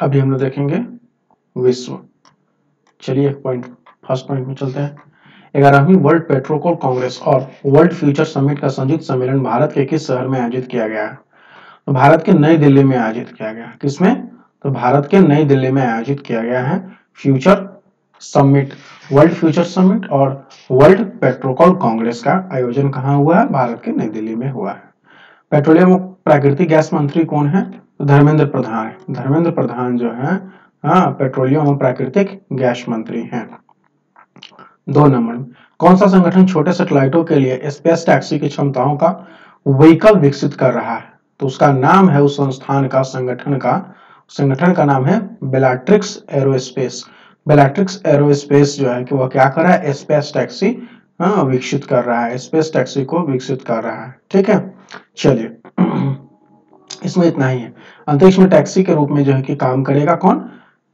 अभी हम लोग देखेंगे विश्व। चलिए फर्स्ट पॉइंट में चलते हैं। 11वीं वर्ल्ड पेट्रोकोल कांग्रेस और वर्ल्ड फ्यूचर समिट का संयुक्त सम्मेलन भारत के किस शहर में आयोजित किया गया है? तो भारत के नई दिल्ली में आयोजित किया गया। किसमें? तो भारत के नई दिल्ली में आयोजित किया गया है future summit, world future summit और वर्ल्ड पेट्रोकोल कांग्रेस का आयोजन कहाँ हुआ है? भारत के नई दिल्ली में हुआ है। पेट्रोलियम और प्राकृतिक गैस मंत्री कौन है? तो धर्मेंद्र प्रधान है। धर्मेंद्र प्रधान जो है पेट्रोलियम और प्राकृतिक गैस मंत्री हैं। 2 नंबर में कौन सा संगठन छोटे सैटेलाइटों के लिए स्पेस टैक्सी की क्षमताओं का व्हीकल विकसित कर रहा है? तो उसका नाम है, उस संस्थान का, संगठन का नाम है बेलाट्रिक्स एरोस्पेस। बेलाट्रिक्स एरोस्पेस जो है कि वह क्या कर रहा है? स्पेस टैक्सी विकसित कर रहा है, स्पेस टैक्सी को विकसित कर रहा है। ठीक है, चलिए इसमें इतना ही है। अंतरिक्ष में टैक्सी के रूप में जो है कि काम करेगा कौन?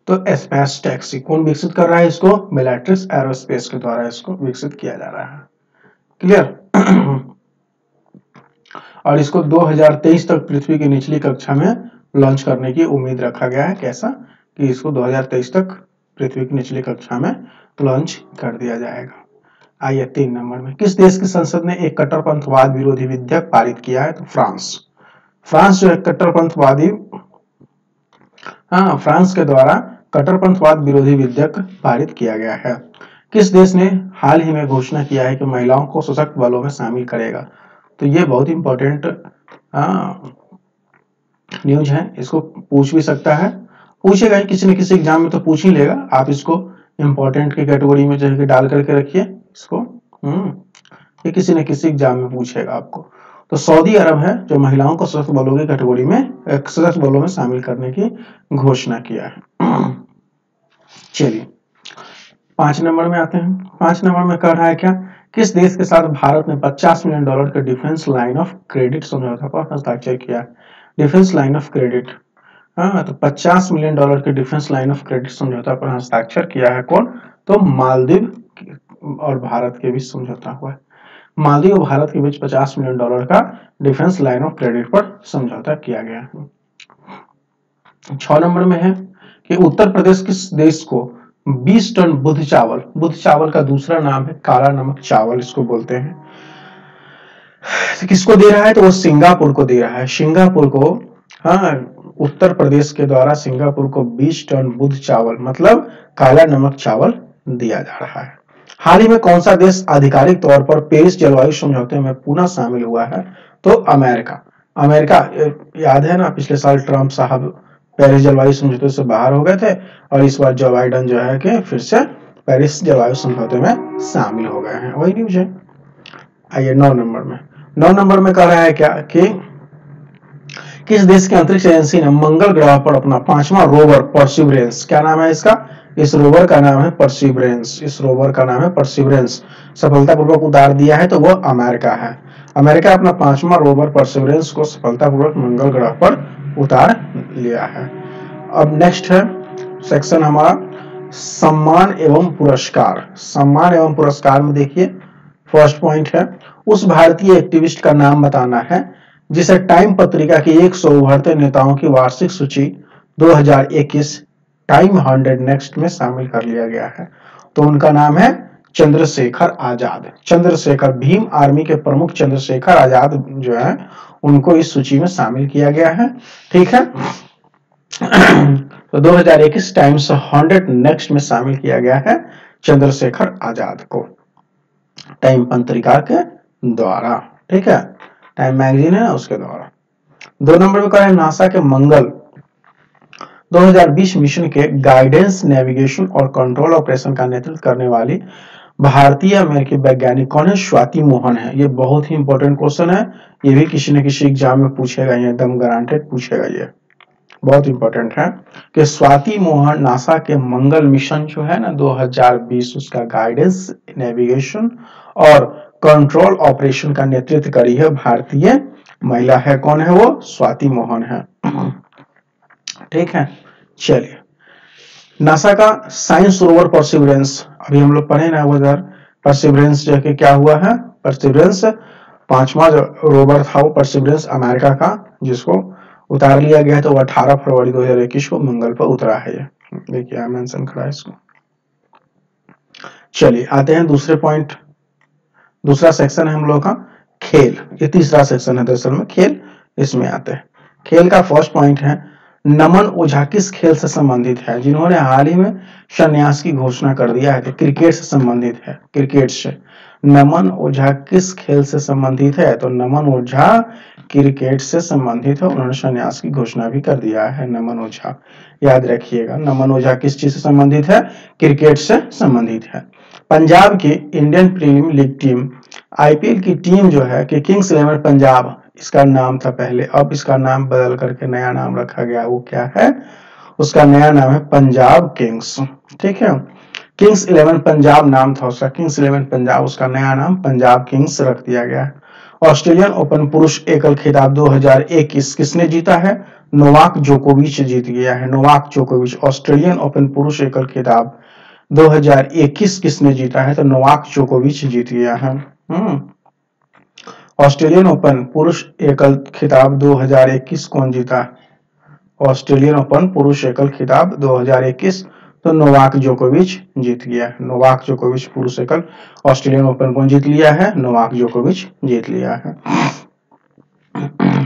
तो स्पेस टैक्सी। कौन विकसित कर रहा है इसको? बेलाट्रिक्स एरोस्पेस के द्वारा इसको विकसित किया जा रहा है। क्लियर? और इसको 2023 तक पृथ्वी की निचली कक्षा में लॉन्च करने की उम्मीद रखा गया है। कैसा? कि इसको 2023 तक पृथ्वी की निचली कक्षा में लॉन्च कर दिया जाएगा। आइए 3 नंबर में किस देश की संसद ने एक कट्टरपंथवाद विरोधी विधेयक पारित किया है? तो फ्रांस। फ्रांस जो है कट्टरपंथवादी, फ्रांस के द्वारा कट्टरपंथवाद विरोधी विधेयक पारित किया गया है। किस देश ने हाल ही में घोषणा किया है कि महिलाओं को सशक्त बलों में शामिल करेगा? तो ये बहुत इंपॉर्टेंट न्यूज है, इसको पूछ भी सकता है, पूछेगा ही किसी न किसी एग्जाम में, तो पूछ ही लेगा। आप इसको इंपॉर्टेंट की कैटेगरी में जो है डाल करके रखिए इसको, ये किसी न किसी एग्जाम में पूछेगा आपको। तो सऊदी अरब है जो महिलाओं को सशस्त्र बलों की कैटेगरी में, सशस्त्र बलों में शामिल करने की घोषणा किया है। चलिए 5 नंबर में आते हैं। 5 नंबर में कह रहा है क्या? किस देश के साथ भारत ने $50 मिलियन के डिफेंस लाइन ऑफ क्रेडिट समझौता पर हस्ताक्षर किया? डिफेंस लाइन ऑफ क्रेडिट, तो $50 मिलियन के डिफेंस लाइन ऑफ क्रेडिट समझौता पर हस्ताक्षर किया है कौन? तो मालदीव और भारत के बीच समझौता हुआ है। मालदीव और भारत के बीच $50 मिलियन का डिफेंस लाइन ऑफ क्रेडिट पर समझौता किया गया है। 6 नंबर में है कि उत्तर प्रदेश किस देश को 20 टन बुध चावल का दूसरा नाम है काला नमक चावल, इसको बोलते हैं, किसको दे रहा है? तो वो सिंगापुर को दे रहा है। सिंगापुर को, उत्तर प्रदेश के द्वारा सिंगापुर को 20 टन बुध चावल मतलब काला नमक चावल दिया जा रहा है। हाल ही में कौन सा देश आधिकारिक तौर पर पेरिस जलवायु समझौते में पुनः शामिल हुआ है? तो अमेरिका। अमेरिका, याद है ना पिछले साल ट्रंप साहब पेरिस जलवायु समझौते से बाहर हो गए थे और इस बार जो बाइडेन जो है कि फिर से पेरिस जलवायु समझौते में शामिल हो गए हैं, वही न्यूज है। आइए 9 नंबर में। 9 नंबर में कह रहा है क्या कि किस देश की अंतरिक्ष एजेंसी ने मंगल ग्रह पर अपना 5वां रोवर परसिवरेंस, क्या नाम है इसका? इस रोवर का नाम है परसिवरेंस। इस रोवर का नाम है परसिवरेंस, सफलतापूर्वक उतार दिया है, तो वो अमेरिका है। अमेरिका अपना 5वां रोवर परसिवरेंस को सफलतापूर्वक मंगल ग्रह पर उतार लिया है। अब नेक्स्ट है सेक्शन हमारा सम्मान एवं पुरस्कार। सम्मान एवं पुरस्कार में देखिए फर्स्ट पॉइंट है उस भारतीय एक्टिविस्ट का नाम बताना है जिसे टाइम पत्रिका की 100 उभरते नेताओं की वार्षिक सूची 2021 टाइम 100 नेक्स्ट में शामिल कर लिया गया है। तो उनका नाम है चंद्रशेखर आजाद। चंद्रशेखर, भीम आर्मी के प्रमुख चंद्रशेखर आजाद जो है उनको इस सूची में शामिल किया गया है। ठीक है, तो 2021 टाइम्स 100 नेक्स्ट में शामिल किया गया है चंद्रशेखर आजाद को टाइम पत्रिका के द्वारा। ठीक है, टाइम मैगजीन है उसके द्वारा। 2 नंबर में कहा है नासा के मंगल 2020 मिशन के गाइडेंस, नेविगेशन और कंट्रोल ऑपरेशन का नेतृत्व करने वाली भारतीय अमेरिकी वैज्ञानिक कौन है? स्वाति मोहन है। ये बहुत ही इंपॉर्टेंट क्वेश्चन है, ये भी किसी न किसी एग्जाम में पूछेगा, ये एकदम गारंटेड पूछेगा, ये बहुत इंपॉर्टेंट है कि स्वाति मोहन नासा के मंगल मिशन जो है ना 2020 उसका गाइडेंस, नेविगेशन और कंट्रोल ऑपरेशन का नेतृत्व करी है भारतीय महिला है। कौन है वो? स्वाति मोहन है। ठीक है, चलिए नासा का साइंस रोवर परसिवरेंस, अभी हम लोग पढ़े ना उधर परसिवरेंस जो कि क्या हुआ है? परसिवरेंस 5वां रोवर था वो परसिवरेंस अमेरिका का, जिसको उतार लिया गया है, तो 18 फरवरी 2021 को मंगल पर उतरा है। ये देखिए यहाँ मेंशन करा है इसको। चलिए आते हैं दूसरे पॉइंट। दूसरा सेक्शन है हम लोग का खेल। ये तीसरा सेक्शन है दरअसल में, खेल इसमें आते हैं। खेल का फर्स्ट पॉइंट है नमन ओझा किस खेल से संबंधित है, जिन्होंने हाल ही में संन्यास की घोषणा कर दिया है। तो क्रिकेट से संबंधित है, क्रिकेट से। नमन ओझा किस खेल से संबंधित है, तो नमन ओझा क्रिकेट से संबंधित है, उन्होंने संन्यास की घोषणा भी कर दिया है नमन ओझा। याद रखिएगा नमन ओझा किस चीज से संबंधित है, क्रिकेट से संबंधित है। पंजाब की Indian Premier League team IPL की टीम जो है कि किंग्स इलेवन पंजाब इसका नाम था पहले, अब इसका नाम बदल करके नया नाम रखा गया। वो क्या है, उसका नया नाम है पंजाब किंग्स। ठीक है, किंग्स इलेवन पंजाब नाम था उसका, किंग्स इलेवन पंजाब, उसका नया नाम पंजाब किंग्स रख दिया गया है। ऑस्ट्रेलियन ओपन पुरुष एकल खिताब 2021 किसने जीता है, नोवाक जोकोविच जीत गया है। नोवाक जोकोविच ऑस्ट्रेलियन ओपन पुरुष एकल खिताब 2021 किसने जीता है, तो नोवाक जोकोविच जीत गया है। ऑस्ट्रेलियन ओपन पुरुष एकल खिताब 2021 कौन जीता, ऑस्ट्रेलियन ओपन पुरुष एकल खिताब 2021 तो नोवाक जोकोविच जीत गया। नोवाक जोकोविच पुरुष एकल ऑस्ट्रेलियन ओपन कौन जीत लिया है, नोवाक जोकोविच जीत लिया है।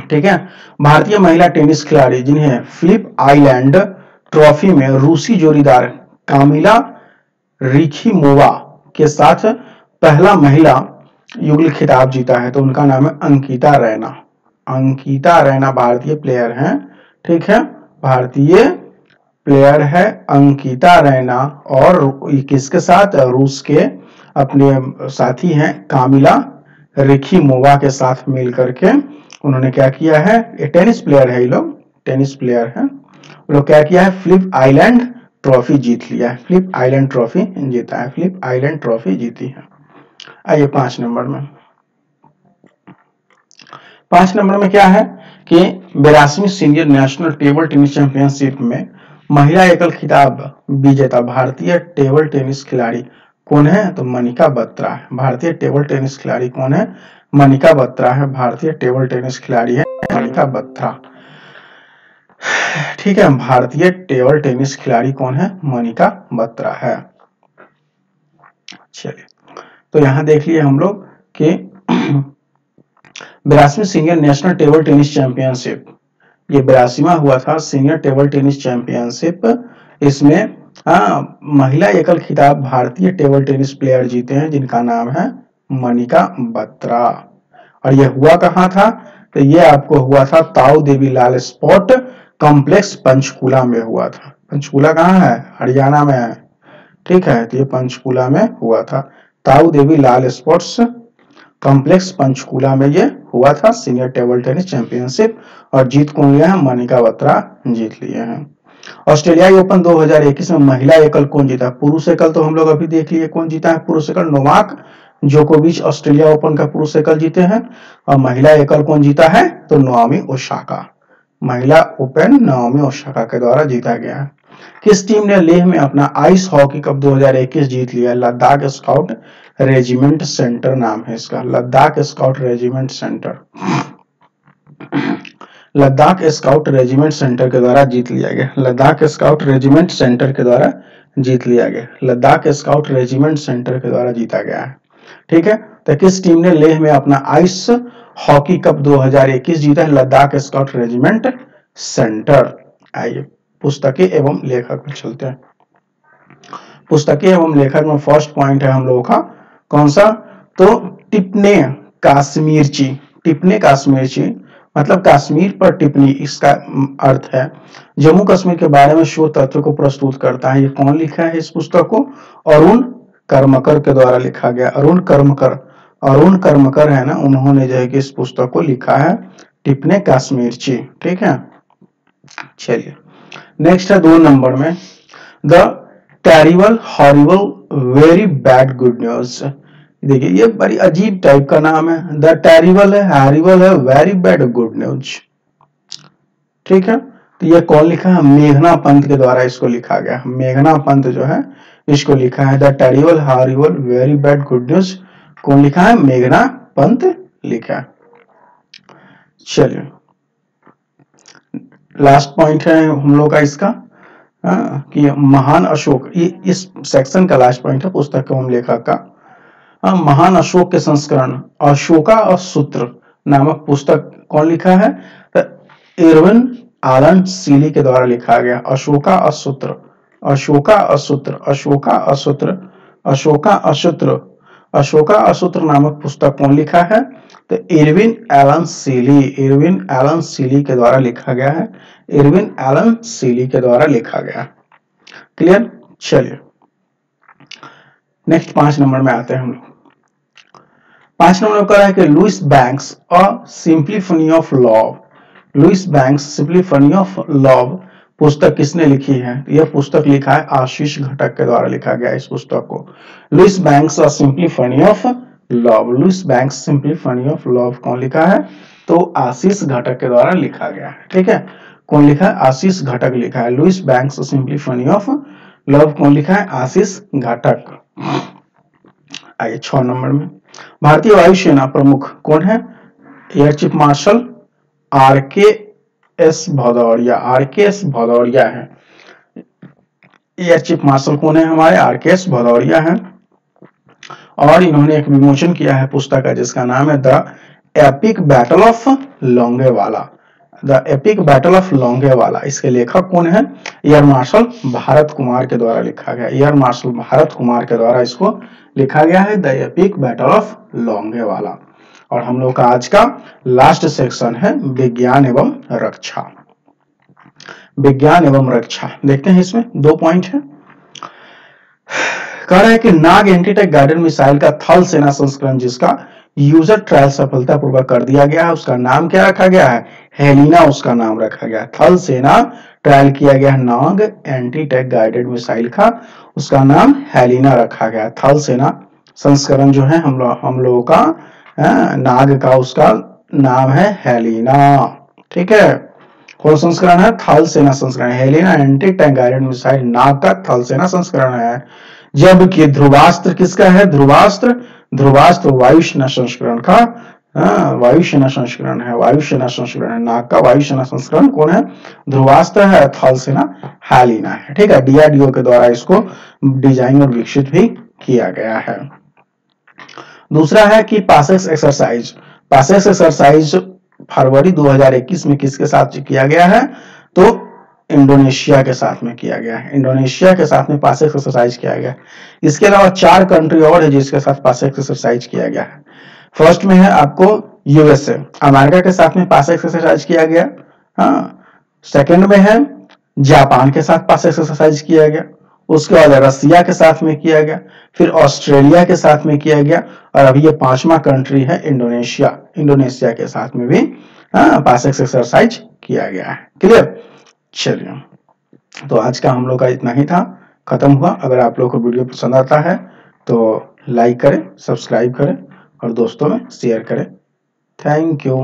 ठीक है, भारतीय महिला टेनिस खिलाड़ी जिन्हें फिलिप आइलैंड ट्रॉफी में रूसी जोड़ीदार कामिला रिखिमोवा के साथ पहला महिला युगल खिताब जीता है, तो उनका नाम है अंकिता रैना। अंकिता रैना भारतीय प्लेयर हैं। ठीक है, भारतीय प्लेयर है अंकिता रैना, और किसके साथ, रूस के अपने साथी हैं कामिला रिखिमोवा के साथ मिल करके उन्होंने क्या किया है, ये टेनिस प्लेयर है, ये लोग टेनिस प्लेयर हैं, वो लोग क्या किया है, फिलिप आइलैंड ट्रॉफी जीत लिया है। फिलिप आइलैंड ट्रॉफी जीता है, फिलिप आइलैंड ट्रॉफी जीती है। आइए 5 नंबर में, 5 नंबर में क्या है कि 82वीं senior national table tennis championship में महिला एकल खिताब विजेता भारतीय टेबल टेनिस खिलाड़ी कौन है, तो मनिका बत्रा है। भारतीय टेबल टेनिस खिलाड़ी कौन है, मनिका बत्रा है। भारतीय टेबल टेनिस खिलाड़ी है मनिका बत्रा। ठीक है, भारतीय टेबल टेनिस खिलाड़ी कौन है, मनिका बत्रा है। चलिए, तो यहां देख लिए हम लोग कि 82वीं senior national table tennis championship, ये 82वां हुआ था सीनियर टेबल टेनिस चैंपियनशिप। इसमें महिला एकल खिताब भारतीय टेबल टेनिस प्लेयर जीते हैं जिनका नाम है मनिका बत्रा। और ये हुआ कहाँ था, तो ये आपको हुआ था ताऊ देवी लाल स्पोर्ट कॉम्प्लेक्स पंचकुला में हुआ था। पंचकुला कहाँ है, हरियाणा में है। ठीक है, तो ये पंचकुला में हुआ था, ताऊ देवी लाल स्पोर्ट्स कॉम्प्लेक्स पंचकुला में ये हुआ था सीनियर टेबल टेनिस चैंपियनशिप। और जीत कौन लिया है, मनिका बत्रा जीत लिए हैं। ऑस्ट्रेलियाई ओपन 2021 में महिला एकल कौन जीता, पुरुष एकल तो हम लोग अभी देख लिए कौन जीता है, पुरुष एकल नोवाक जोकोविच ऑस्ट्रेलिया ओपन का पुरुष एकल जीते हैं। और महिला एकल कौन जीता है, तो नाओमी ओसाका, महिला ओपन नाओमी ओसाका के द्वारा जीता गया है। किस टीम ने लेह में अपना आइस हॉकी कप 2021 जीत लिया, लद्दाख स्काउट रेजिमेंट सेंटर नाम है इसका, Ladakh scout regiment centre, Ladakh scout regiment centre के द्वारा जीत लिया गया। लद्दाख स्काउट रेजिमेंट सेंटर के द्वारा जीत लिया गया, लद्दाख स्काउट रेजिमेंट सेंटर के द्वारा जीता गया है। ठीक है, तो किस टीम ने लेह में अपना आइस हॉकी कप 2021 जीता है, लद्दाख स्काउट रेजिमेंट सेंटर। आइए पुस्तकें एवं लेखक में चलते हैं। पुस्तकें एवं लेखक में फर्स्ट पॉइंट है हम लोगों का कौन सा, तो टिप्पणी कश्मीरची। टिप्पणी कश्मीरची मतलब कश्मीर पर टिप्पणी, इसका अर्थ है जम्मू कश्मीर के बारे में शोध तथ्य को प्रस्तुत करता है। ये कौन लिखा है इस पुस्तक को, अरुण कर्मकर के द्वारा लिखा गया। अरुण कर्मकर, अरुण कर्मकर है ना, उन्होंने जो है कि इस पुस्तक को लिखा है टिप्पणी कश्मीरची। ठीक है, चलिए नेक्स्ट है 2 नंबर में, the terrible horrible very bad good news. देखिए ये बड़ी अजीब टाइप का नाम है, द टेरिबल है, हॉरिबल है, वेरी बैड गुड न्यूज। ठीक है, तो ये कौन लिखा है, मेघना पंत के द्वारा इसको लिखा गया। मेघना पंत जो है इसको लिखा है, the terrible horrible very bad good news कौन लिखा है, मेघना पंत लिखा है। चलिए लास्ट पॉइंट है हम लोग का इसका, कि महान अशोक, ये इस सेक्शन का लास्ट पॉइंट है पुस्तक एवं लेखक का। महान अशोक के संस्करण अशोका असूत्र नामक पुस्तक कौन लिखा है? इरविन एलन सीली के द्वारा लिखा गया। अशोका असूत्र, अशोका असूत्र, अशोका असूत्र, अशोका असूत्र, अशोका असूत्र नामक पुस्तक कौन लिखा है? तो इरविन एलन सीली, इरविन एलन सीली के द्वारा लिखा गया है। इरविन एलन सीली के द्वारा लिखा गया। क्लियर? चलिए नेक्स्ट 5 नंबर में आते हैं हम लोग। 5 नंबर का है कि Louis Banks a symphony of love. Louis Banks symphony of love पुस्तक किसने लिखी है? यह पुस्तक लिखा है आशीष घटक के द्वारा लिखा गया इस पुस्तक को। Louis Banks a symphony of love, Louis Banks symphony of love कौन लिखा है? तो आशीष घटक के द्वारा लिखा गया है। ठीक है, कौन लिखा है? आशीष घटक लिखा है। Louis Banks symphony of love कौन लिखा है? आशीष घटक। आइए 6 नंबर में, भारतीय वायुसेना प्रमुख कौन है? एयर चीफ मार्शल आर के एस भदौरिया, आर के एस भदौरिया है। एयर चीफ मार्शल कौन है हमारे? आर के एस भदौरिया है। और इन्होंने एक विमोचन किया है पुस्तक का जिसका नाम है the epic battle of Longewala, the epic battle of Longewala. इसके लेखक कौन है? एयर मार्शल भारत कुमार के द्वारा लिखा गया। एयर मार्शल भारत कुमार के द्वारा इसको लिखा गया है, the epic battle of Longewala. और हम लोग का आज का लास्ट सेक्शन है विज्ञान एवं रक्षा। विज्ञान एवं रक्षा देखते हैं, इसमें 2 पॉइंट है। कह रहा है कि नाग एंटीटेक गाइडेड मिसाइल का थल सेना संस्करण जिसका यूजर ट्रायल सफलतापूर्वक कर दिया गया है उसका नाम क्या रखा गया है? हेलिना उसका नाम रखा गया। थल सेना ट्रायल किया गया नाग एंटीटेक गाइडेड मिसाइल का, उसका नाम हेलिना रखा गया। थल सेना संस्करण जो है हम लोगों का नाग का, उसका नाम है हेलिना। ठीक है, कौन संस्करण है? थल सेना संस्करण। Helina anti tank guided missile Nag का थल सेना संस्करण है। जबकि ध्रुवास्त्र किसका है? ध्रुवास्त्र, ध्रुवास्त्र वायुसेना संस्करण का, वायुसेना संस्करण है। वायुसेना संस्करण है नाग का। वायुसेना संस्करण कौन है? ध्रुवास्त्र है। थल सेना हेलिना है। ठीक है, डीआरडीओ के द्वारा इसको डिजाइन और विकसित भी किया गया है। दूसरा है कि पासेक्स एक्सरसाइज। पासेक्स एक्सरसाइज फरवरी 2021 में किसके साथ किया गया है? तो इंडोनेशिया के साथ में किया गया है। इंडोनेशिया के साथ में पासेक्स एक्सरसाइज किया गया है। इसके अलावा 4 कंट्री और है जिसके साथ पासेक्स एक्सरसाइज किया गया है। फर्स्ट में है आपको यूएसए, अमेरिका के साथ में पासेक्स एक्सरसाइज किया गया। हाँ, सेकंड में है जापान के साथ पासेक्स एक्सरसाइज किया गया। उसके बाद रसिया के साथ में किया गया, फिर ऑस्ट्रेलिया के साथ में किया गया, और अभी ये 5वां कंट्री है इंडोनेशिया। इंडोनेशिया के साथ में भी पासेक्स एक्सरसाइज किया गया है। क्लियर? चलिए, तो आज का हम लोग का इतना ही था, खत्म हुआ। अगर आप लोग को वीडियो पसंद आता है तो लाइक करें, सब्सक्राइब करें और दोस्तों में शेयर करें। Thank you.